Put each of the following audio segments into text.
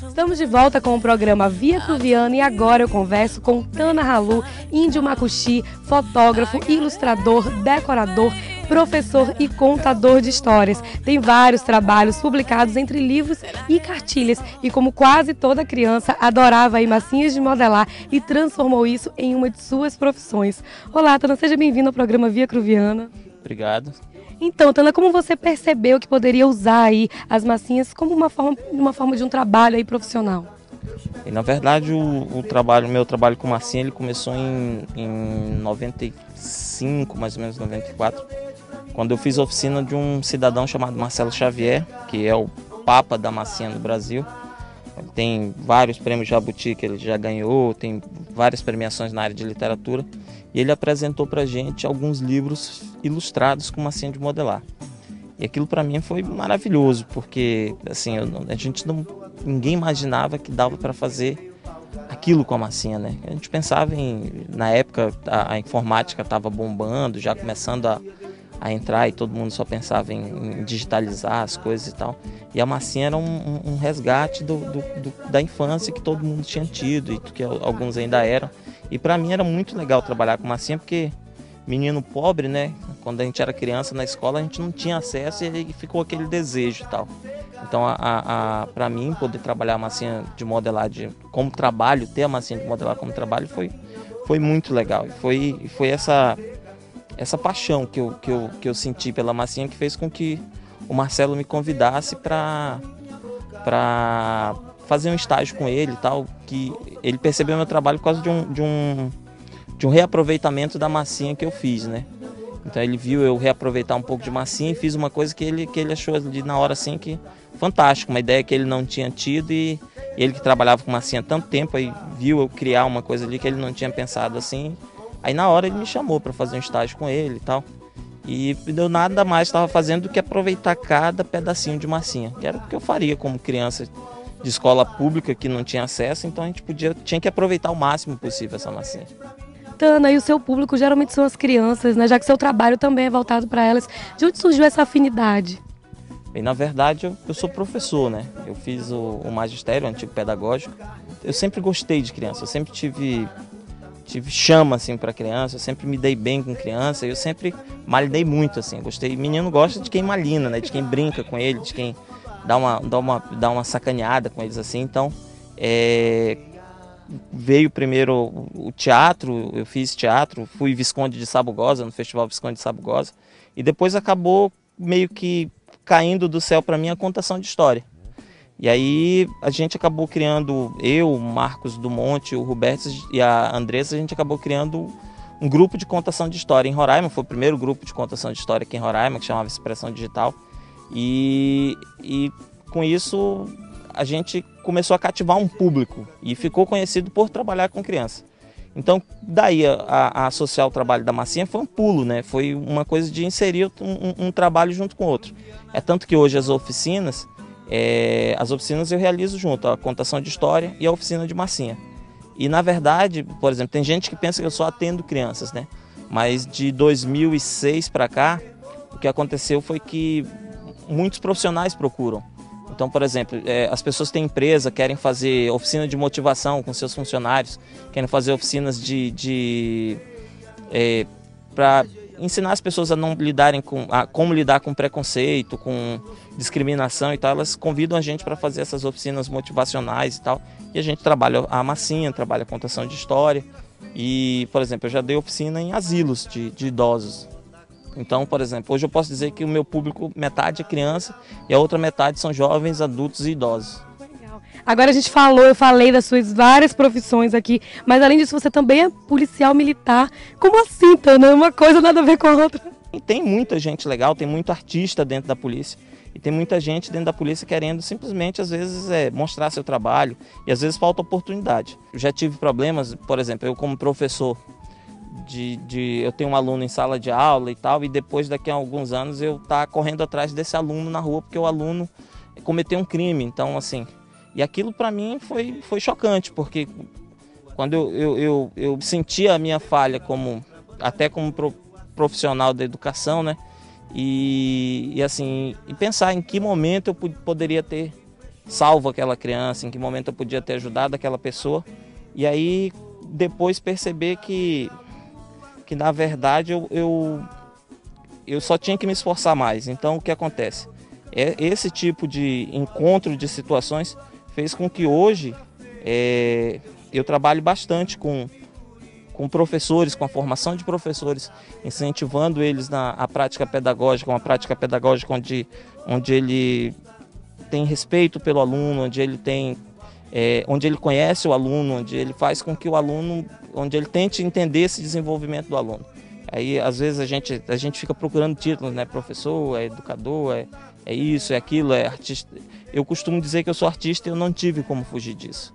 Estamos de volta com o programa Via Cruviana e agora eu converso com Tana Halu, índio macuxi, fotógrafo, ilustrador, decorador, professor e contador de histórias. Tem vários trabalhos publicados entre livros e cartilhas e, como quase toda criança, adorava aí massinhas de modelar e transformou isso em uma de suas profissões. Olá, Tana, seja bem-vindo ao programa Via Cruviana. Obrigado. Então, Tana, como você percebeu que poderia usar aí as massinhas como uma forma de um trabalho aí profissional? E, na verdade, o meu trabalho com massinha, ele começou em 95, mais ou menos 94, quando eu fiz a oficina de um cidadão chamado Marcelo Xavier, que é o papa da massinha no Brasil. Ele tem vários prêmios Jabuti que ele já ganhou, tem várias premiações na área de literatura. E ele apresentou pra gente alguns livros ilustrados com massinha de modelar. E aquilo para mim foi maravilhoso, porque assim, ninguém imaginava que dava para fazer aquilo com a massinha, né? A gente pensava na época a informática estava bombando, já começando a entrar, e todo mundo só pensava em digitalizar as coisas e tal. E a massinha era um resgate da infância que todo mundo tinha tido e que alguns ainda eram. E para mim era muito legal trabalhar com massinha, porque menino pobre, né? Quando a gente era criança na escola, a gente não tinha acesso e ficou aquele desejo e tal. Então, para mim, poder trabalhar a massinha de modelar como trabalho, ter a massinha de modelar como trabalho, foi muito legal. E foi essa paixão que eu senti pela massinha que fez com que o Marcelo me convidasse para fazer um estágio com ele e tal, que ele percebeu meu trabalho por causa de um reaproveitamento da massinha que eu fiz, né? Então ele viu eu reaproveitar um pouco de massinha e fiz uma coisa que ele achou ali na hora assim que fantástico, uma ideia que ele não tinha tido, e ele que trabalhava com massinha há tanto tempo, aí viu eu criar uma coisa ali que ele não tinha pensado assim. Aí na hora ele me chamou para fazer um estágio com ele e tal. E eu nada mais estava fazendo do que aproveitar cada pedacinho de massinha, que era o que eu faria como criança de escola pública que não tinha acesso, então a gente tinha que aproveitar o máximo possível essa massinha. Tana, e o seu público geralmente são as crianças, né? Já que seu trabalho também é voltado para elas. De onde surgiu essa afinidade? Bem, na verdade, eu sou professor, né? Eu fiz o magistério, o antigo pedagógico. Eu sempre gostei de criança, eu sempre tive chama assim para criança, eu sempre me dei bem com criança, eu sempre malhei muito assim, gostei. Menino gosta de quem malina, né? De quem brinca com ele, de quem dá uma sacaneada com eles assim. Então, veio primeiro o teatro, eu fiz teatro, fui Visconde de Sabugosa, no Festival Visconde de Sabugosa, e depois acabou meio que caindo do céu para mim a contação de história. E aí a gente acabou criando, eu, o Marcos Dumonte, o Roberto e a Andressa, a gente acabou criando um grupo de contação de história em Roraima. Foi o primeiro grupo de contação de história aqui em Roraima, que chamava Expressão Digital. E com isso a gente começou a cativar um público e ficou conhecido por trabalhar com criança. Então daí a associar o trabalho da massinha foi um pulo, né? Foi uma coisa de inserir um trabalho junto com o outro. É tanto que hoje as oficinas eu realizo junto, a contação de história e a oficina de massinha. E na verdade, por exemplo, tem gente que pensa que eu só atendo crianças, né? Mas de 2006 para cá, o que aconteceu foi que muitos profissionais procuram. Então, por exemplo, as pessoas têm empresa, querem fazer oficina de motivação com seus funcionários, querem fazer oficinas para ensinar as pessoas a não lidarem como lidar com preconceito, com discriminação e tal. Elas convidam a gente para fazer essas oficinas motivacionais e tal. E a gente trabalha a massinha, trabalha a contação de história. E, por exemplo, eu já dei oficina em asilos de idosos. Então, por exemplo, hoje eu posso dizer que o meu público, metade é criança e a outra metade são jovens, adultos e idosos. Legal. Agora eu falei das suas várias profissões aqui, mas além disso você também é policial militar. Como assim, Tana? Uma coisa nada a ver com a outra. E tem muita gente legal, tem muito artista dentro da polícia. E tem muita gente dentro da polícia querendo simplesmente, às vezes, mostrar seu trabalho. E às vezes falta oportunidade. Eu já tive problemas, por exemplo, eu como professor, eu tenho um aluno em sala de aula e tal, e depois daqui a alguns anos eu tá correndo atrás desse aluno na rua, porque o aluno cometeu um crime. Então, assim, e aquilo para mim foi chocante, porque quando eu senti a minha falha até como profissional da educação, né? E assim, e pensar em que momento eu poderia ter salvo aquela criança, em que momento eu podia ter ajudado aquela pessoa. E aí depois perceber que na verdade eu só tinha que me esforçar mais. Então o que acontece? Esse tipo de encontro de situações fez com que hoje eu trabalhe bastante com professores, com a formação de professores, incentivando eles a prática pedagógica, uma prática pedagógica onde ele tem respeito pelo aluno, onde ele conhece o aluno, onde ele faz com que o aluno, onde ele tente entender esse desenvolvimento do aluno. Aí às vezes a gente fica procurando títulos, né? Professor, é educador, é isso, é aquilo, é artista. Eu costumo dizer que eu sou artista e eu não tive como fugir disso.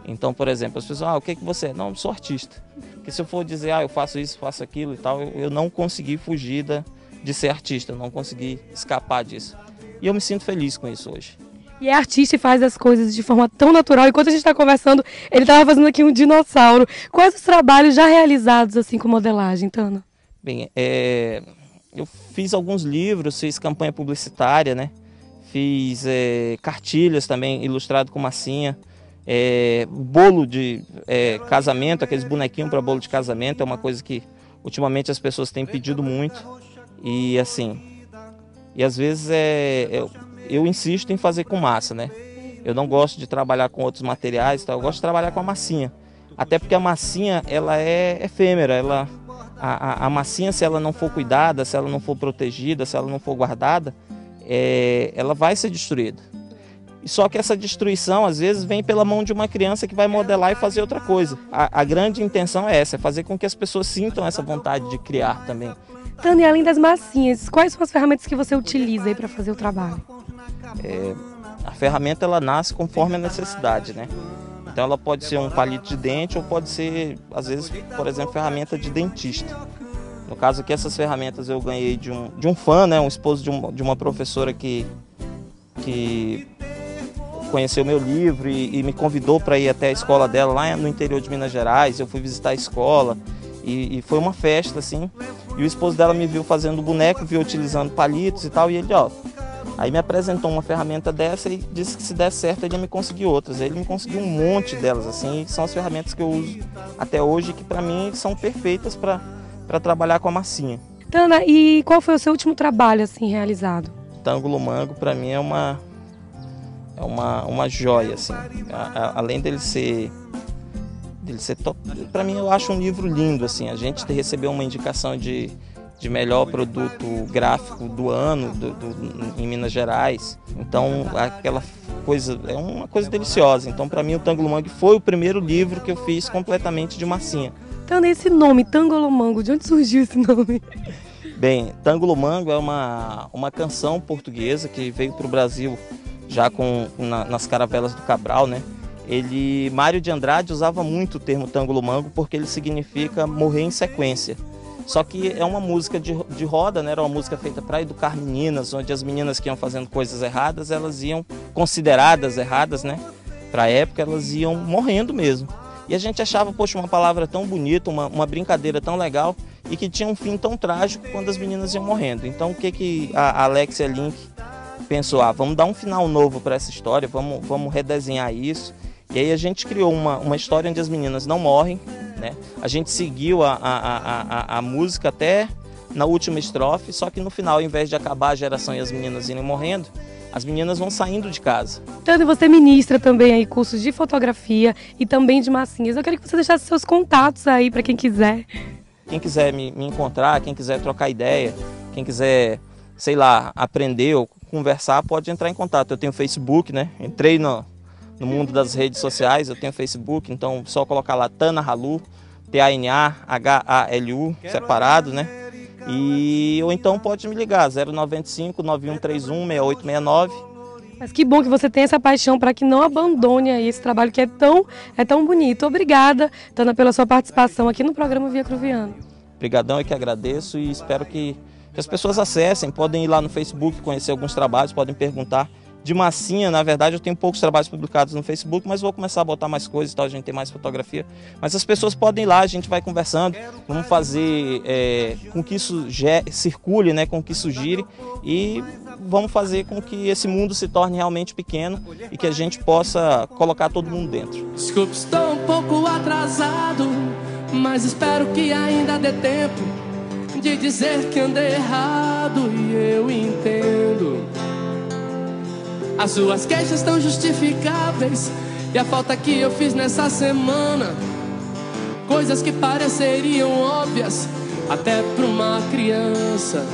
Então, por exemplo, as pessoas, o que você é? Não, eu sou artista. Porque se eu for dizer, eu faço isso, faço aquilo e tal, eu não consegui fugir de ser artista, eu não consegui escapar disso. E eu me sinto feliz com isso hoje. E é artista e faz as coisas de forma tão natural. Enquanto a gente está conversando, ele estava fazendo aqui um dinossauro. Quais os trabalhos já realizados assim com modelagem, Tana? Bem, eu fiz alguns livros, fiz campanha publicitária, né? Fiz cartilhas também, ilustrado com massinha. Bolo de casamento, aqueles bonequinhos para bolo de casamento, é uma coisa que ultimamente as pessoas têm pedido muito. E assim, às vezes eu insisto em fazer com massa, né? Eu não gosto de trabalhar com outros materiais, eu gosto de trabalhar com a massinha. Até porque a massinha, ela é efêmera, a massinha, se ela não for cuidada, se ela não for protegida, se ela não for guardada, ela vai ser destruída. Só que essa destruição, às vezes, vem pela mão de uma criança que vai modelar e fazer outra coisa. A grande intenção é essa, é fazer com que as pessoas sintam essa vontade de criar também. Tana, e além das massinhas, quais são as ferramentas que você utiliza aí para fazer o trabalho? A ferramenta, ela nasce conforme a necessidade, né? Então ela pode ser um palito de dente ou pode ser, às vezes, por exemplo, ferramenta de dentista. No caso aqui, essas ferramentas eu ganhei de um fã, né? Um esposo de uma professora que conheceu meu livro e me convidou para ir até a escola dela lá no interior de Minas Gerais. Eu fui visitar a escola e foi uma festa, assim. E o esposo dela me viu fazendo boneco, viu utilizando palitos e tal, e ele, aí me apresentou uma ferramenta dessa e disse que se der certo ele ia me conseguir outras. Aí ele me conseguiu um monte delas, assim, e são as ferramentas que eu uso até hoje, que para mim são perfeitas para trabalhar com a massinha. Tana, e qual foi o seu último trabalho assim realizado? Tângulo Mango para mim é uma joia, assim. Além dele ser para mim, eu acho um livro lindo, assim. A gente recebeu uma indicação de melhor produto gráfico do ano em Minas Gerais. Então aquela coisa é uma coisa deliciosa. Então para mim o Tângulo Mango foi o primeiro livro que eu fiz completamente de massinha. Então esse nome, Tângulo Mango, de onde surgiu esse nome? Bem, Tângulo Mango é uma canção portuguesa que veio para o Brasil já nas caravelas do Cabral, né? Mário de Andrade usava muito o termo Tângulo Mango porque ele significa morrer em sequência. Só que é uma música de roda, né? Era uma música feita para educar meninas, onde as meninas que iam fazendo coisas erradas, elas iam, consideradas erradas, né? Para a época, elas iam morrendo mesmo. E a gente achava, poxa, uma palavra tão bonita, uma brincadeira tão legal e que tinha um fim tão trágico quando as meninas iam morrendo. Então o que a Alexia Link pensou? Vamos dar um final novo para essa história, vamos redesenhar isso. E aí a gente criou uma história onde as meninas não morrem, né? A gente seguiu a música até na última estrofe, só que no final, ao invés de acabar a geração e as meninas irem morrendo, as meninas vão saindo de casa. Tanto você ministra também aí cursos de fotografia e também de massinhas. Eu queria que você deixasse seus contatos aí para quem quiser. Quem quiser me encontrar, quem quiser trocar ideia, quem quiser, sei lá, aprender ou conversar, pode entrar em contato. Eu tenho Facebook, né? Entrei no mundo das redes sociais, eu tenho Facebook, então só colocar lá Tana Halu, T-A-N-A-H-A-L-U, separado, né? Ou então pode me ligar, 095 9131 6869. Mas que bom que você tem essa paixão para que não abandone aí esse trabalho que é tão bonito. Obrigada, Tana, pela sua participação aqui no programa Via Cruviano. Obrigadão, eu que agradeço e espero que as pessoas acessem, podem ir lá no Facebook, conhecer alguns trabalhos, podem perguntar. de massinha, na verdade, eu tenho poucos trabalhos publicados no Facebook, mas vou começar a botar mais coisas e tal, a gente tem mais fotografia. Mas as pessoas podem ir lá, a gente vai conversando, vamos fazer com que isso circule, né, com que isso gire, e vamos fazer com que esse mundo se torne realmente pequeno e que a gente possa colocar todo mundo dentro. Desculpe, estou um pouco atrasado, mas espero que ainda dê tempo de dizer que andei errado e eu entendo. As suas queixas estão justificáveis e a falta que eu fiz nessa semana, coisas que pareceriam óbvias até para uma criança.